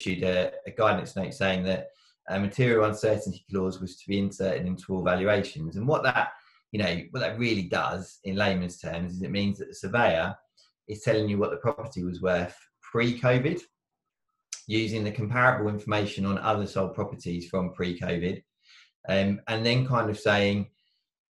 issued a guidance note saying that a material uncertainty clause was to be inserted into all valuations. And what that really does in layman's terms is it means that the surveyor is telling you what the property was worth pre-COVID, using the comparable information on other sold properties from pre-COVID, and then kind of saying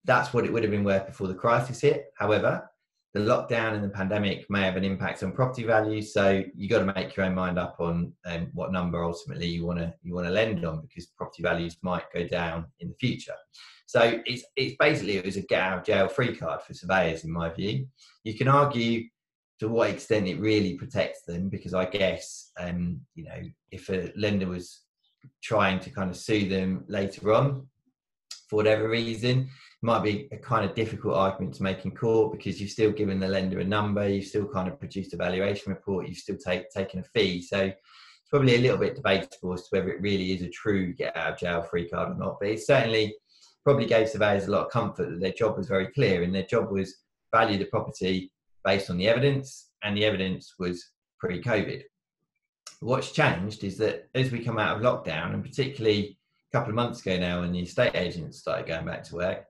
that's what it would have been worth before the crisis hit. However, the lockdown and the pandemic may have an impact on property values, so you got to make your own mind up on what number ultimately you want to lend on, because property values might go down in the future. So it's basically, it was a get out of jail free card for surveyors, in my view. You can argue to what extent it really protects them, because I guess if a lender was trying to kind of sue them later on for whatever reason, it might be a kind of difficult argument to make in court, because you've still given the lender a number, you've still kind of produced a valuation report, you've still taken a fee. So it's probably a little bit debatable as to whether it really is a true get out of jail free card or not. But it certainly probably gave surveyors a lot of comfort that their job was very clear, and their job was value the property based on the evidence, and the evidence was pre-COVID. What's changed is that as we come out of lockdown, and particularly a couple of months ago now when the estate agents started going back to work,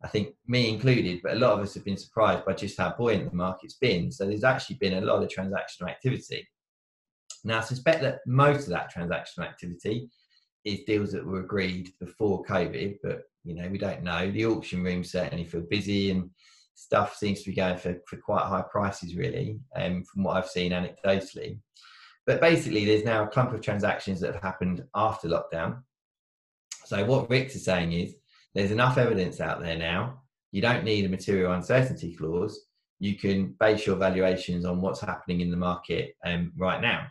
I think me included, but a lot of us have been surprised by just how buoyant the market's been. So there's actually been a lot of transactional activity. Now, I suspect that most of that transactional activity is deals that were agreed before COVID, but we don't know. The auction rooms certainly feel busy, and stuff seems to be going for quite high prices, really, from what I've seen anecdotally. But basically, there's now a clump of transactions that have happened after lockdown. So what Rick's is saying is there's enough evidence out there now. You don't need a material uncertainty clause. You can base your valuations on what's happening in the market right now.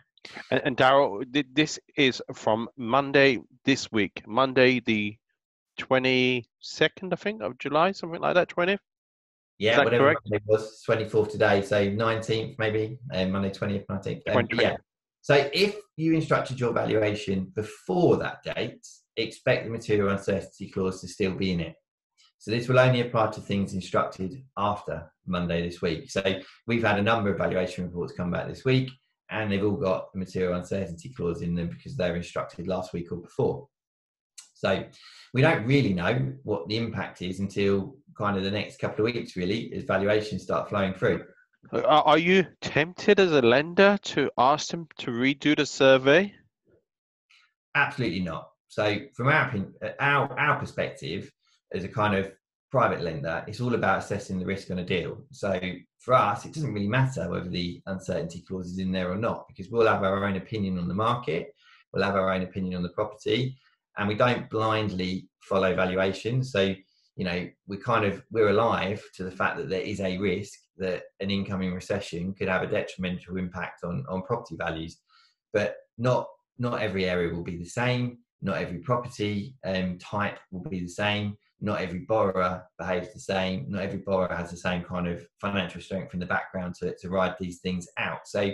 And Daryl, this is from Monday this week, Monday the 22nd, I think, of July, something like that, 20th? Yeah, whatever it was, 24th today, so 19th maybe, Monday 20th, 19th. Yeah. So if you instructed your valuation before that date, expect the material uncertainty clause to still be in it. So this will only apply to things instructed after Monday this week. So we've had a number of valuation reports come back this week, and they've all got the material uncertainty clause in them because they were instructed last week or before. So we don't really know what the impact is until kind of the next couple of weeks, really, as valuations start flowing through. Are you tempted as a lender to ask them to redo the survey? Absolutely not. So from our perspective, as a kind of private lender, it's all about assessing the risk on a deal. So for us, it doesn't really matter whether the uncertainty clause is in there or not, because we'll have our own opinion on the market, we'll have our own opinion on the property, and we don't blindly follow valuations. So, we're alive to the fact that there is a risk that an incoming recession could have a detrimental impact on property values. But not every area will be the same. Not every property type will be the same. Not every borrower behaves the same. Not every borrower has the same kind of financial strength in the background to ride these things out. So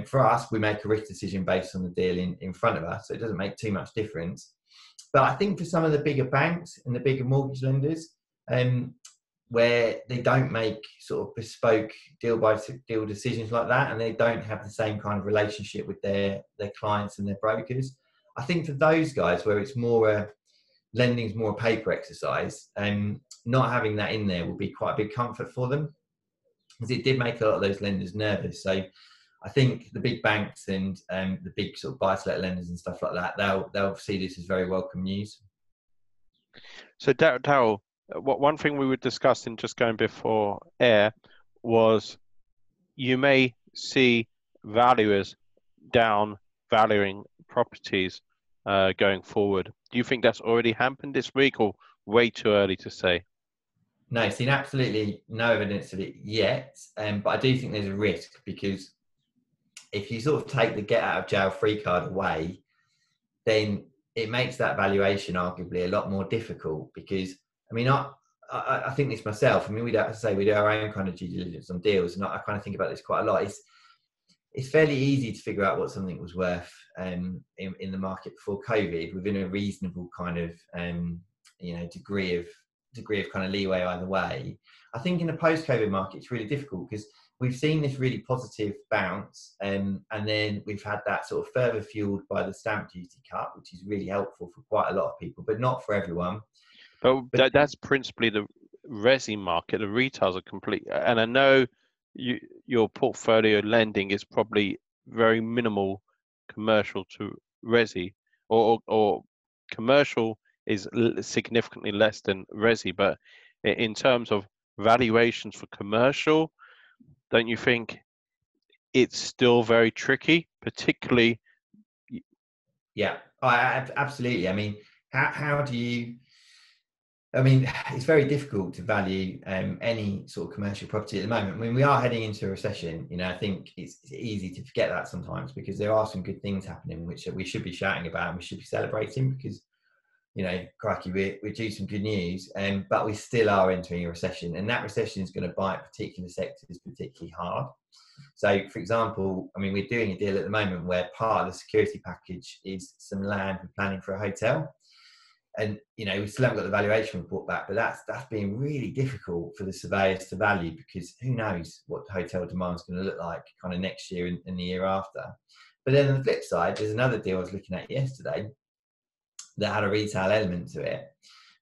for us, we make a risk decision based on the deal in front of us. So it doesn't make too much difference. But I think for some of the bigger banks and the bigger mortgage lenders, where they don't make sort of bespoke deal by deal decisions like that, and they don't have the same kind of relationship with their clients and their brokers, I think for those guys where it's more lending's more a paper exercise, not having that in there will be quite a big comfort for them, because it did make a lot of those lenders nervous. So I think the big banks and the big sort of buy-to-let lenders and stuff like that, they'll see this as very welcome news. So Daryl, one thing we were discussing just going before air was you may see valuers down valuing properties going forward. Do you think that's already happened this week, or way too early to say? No, seen absolutely no evidence of it yet, but I do think there's a risk, because if you sort of take the get out of jail free card away, then it makes that valuation arguably a lot more difficult. Because I think this myself. We do our own kind of due diligence on deals, and I kind of think about this quite a lot. It's fairly easy to figure out what something was worth in the market before COVID, within a reasonable kind of degree of kind of leeway either way. I think in a post-COVID market, it's really difficult, because we've seen this really positive bounce, and then we've had that sort of further fueled by the stamp duty cut, which is really helpful for quite a lot of people, but not for everyone. But that's principally the resi market. The retails are complete, and I know your portfolio lending is probably very minimal commercial to resi, or commercial is significantly less than resi. But in terms of valuations for commercial, don't you think it's still very tricky, particularly? Yeah, absolutely. I mean, how do you? I mean, it's very difficult to value any sort of commercial property at the moment. I mean, we are heading into a recession. You know, I think it's easy to forget that sometimes, because there are some good things happening which we should be shouting about and we should be celebrating, because, you know, crikey, we're due some good news, but we still are entering a recession, and that recession is going to bite particular sectors particularly hard. So, for example, I mean, we're doing a deal at the moment where part of the security package is some land we're planning for a hotel. And, you know, we still haven't got the valuation report back, but that's been really difficult for the surveyors to value, because who knows what hotel demand is going to look like kind of next year and the year after. But then on the flip side, there's another deal I was looking at yesterday that had a retail element to it.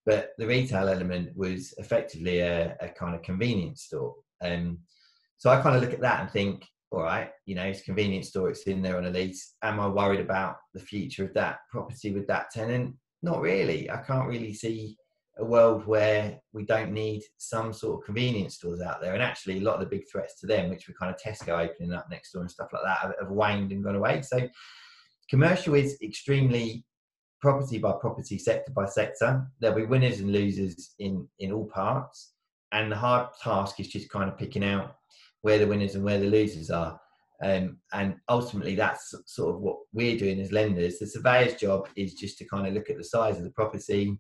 But the retail element was effectively a kind of convenience store. So I kind of look at that and think, all right, you know, it's a convenience store, it's in there on a lease. Am I worried about the future of that property with that tenant? Not really. I can't really see a world where we don't need some sort of convenience stores out there. And actually, a lot of the big threats to them, which were kind of Tesco opening up next door and stuff like that, have waned and gone away. So commercial is extremely property by property, sector by sector. There'll be winners and losers in all parts. And the hard task is just kind of picking out where the winners and where the losers are. And ultimately, that's sort of what we're doing as lenders. The surveyor's job is just to kind of look at the size of the property,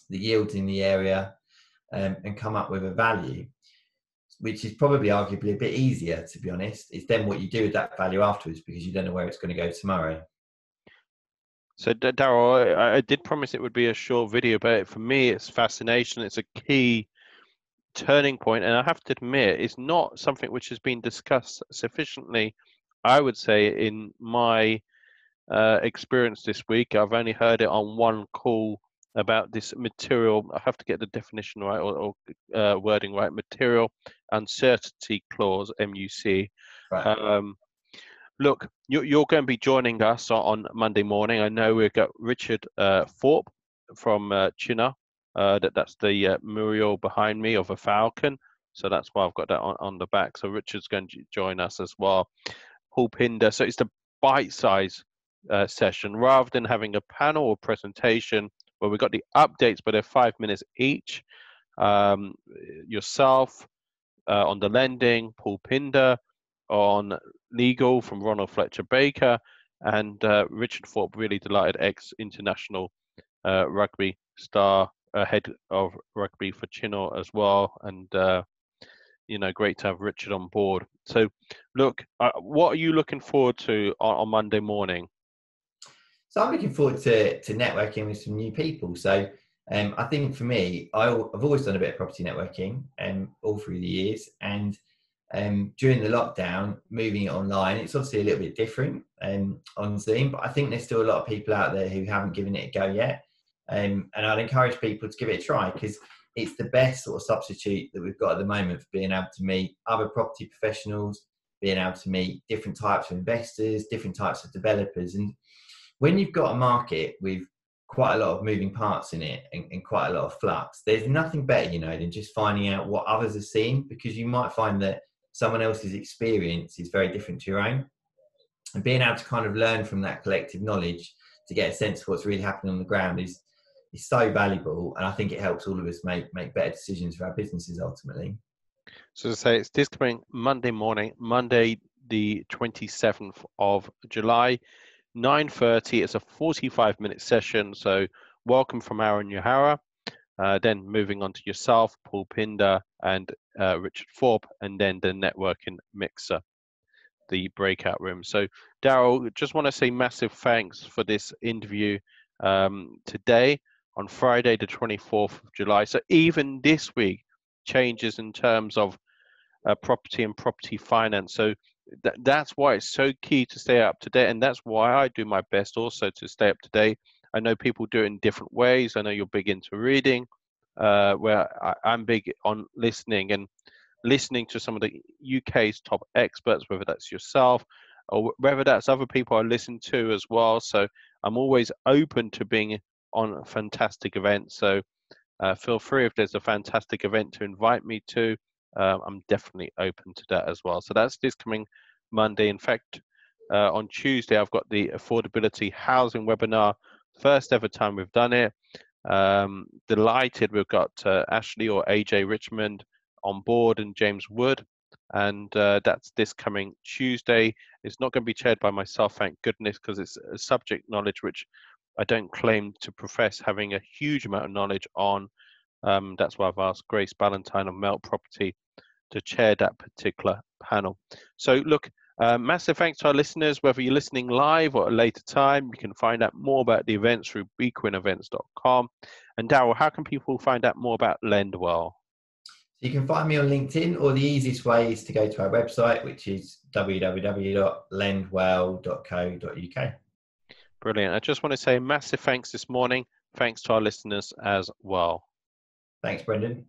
the yields in the area, and come up with a value, which is probably arguably a bit easier, to be honest. It's then what you do with that value afterwards, because you don't know where it's going to go tomorrow. So, Daryl, I did promise it would be a short video, but for me, it's fascination. It's a key turning point, and I have to admit, it's not something which has been discussed sufficiently, I would say, in my experience this week. I've only heard it on one call about this material. I have to get the definition right, or wording right. Material uncertainty clause, MUC. Right. Look, you're going to be joining us on Monday morning. I know we've got Richard Thorpe from China. That's the mural behind me of a falcon. So that's why I've got that on the back. So Richard's going to join us as well. Paul Pinder. So it's the bite-size session, rather than having a panel or presentation where we've got the updates, but they're 5 minutes each. Yourself on the lending, Paul Pinder on legal from Ronald Fletcher Baker, and Richard Thorpe, really delighted, ex-international rugby star, head of rugby for Chino as well, and you know, great to have Richard on board. So, look, what are you looking forward to on Monday morning? So I'm looking forward to networking with some new people. So I think for me, I've always done a bit of property networking all through the years, and during the lockdown, moving it online, it's obviously a little bit different on Zoom, but I think there's still a lot of people out there who haven't given it a go yet. And I'd encourage people to give it a try, because it's the best sort of substitute that we've got at the moment for being able to meet other property professionals, being able to meet different types of investors, different types of developers. And when you've got a market with quite a lot of moving parts in it and quite a lot of flux, there's nothing better, you know, than just finding out what others are seeing, because you might find that someone else's experience is very different to your own. And being able to kind of learn from that collective knowledge to get a sense of what's really happening on the ground is so valuable, and I think it helps all of us make better decisions for our businesses ultimately. So to say, it's this coming Monday morning, Monday the 27th of July, 9:30. It's a 45-minute session, so welcome from Aaron Yohara. Then moving on to yourself, Paul Pinder, and Richard Thorpe, and then the networking mixer, the breakout room. So, Daryl, just want to say massive thanks for this interview today on Friday, the 24th of July. So even this week changes in terms of property and property finance. So that's why it's so key to stay up to date, and that's why I do my best also to stay up to date. I know people do it in different ways. I know you're big into reading, where I'm big on listening and listening to some of the UK's top experts, whether that's yourself or whether that's other people I listen to as well. So I'm always open to being on fantastic events. So feel free if there's a fantastic event to invite me to. I'm definitely open to that as well. So that's this coming Monday. In fact, on Tuesday, I've got the affordability housing webinar. First ever time we've done it. Delighted we've got Ashley or AJ Richmond on board and James Wood. And that's this coming Tuesday. It's not going to be chaired by myself, thank goodness, because it's a subject knowledge which I don't claim to profess having a huge amount of knowledge on. That's why I've asked Grace Ballantyne of Melt Property to chair that particular panel. So look, massive thanks to our listeners, whether you're listening live or at a later time. You can find out more about the events through bequinevents.com. And Daryl, how can people find out more about LendWell? You can find me on LinkedIn, or the easiest way is to go to our website, which is www.lendwell.co.uk. Brilliant. I just want to say massive thanks this morning. Thanks to our listeners as well. Thanks, Brendan.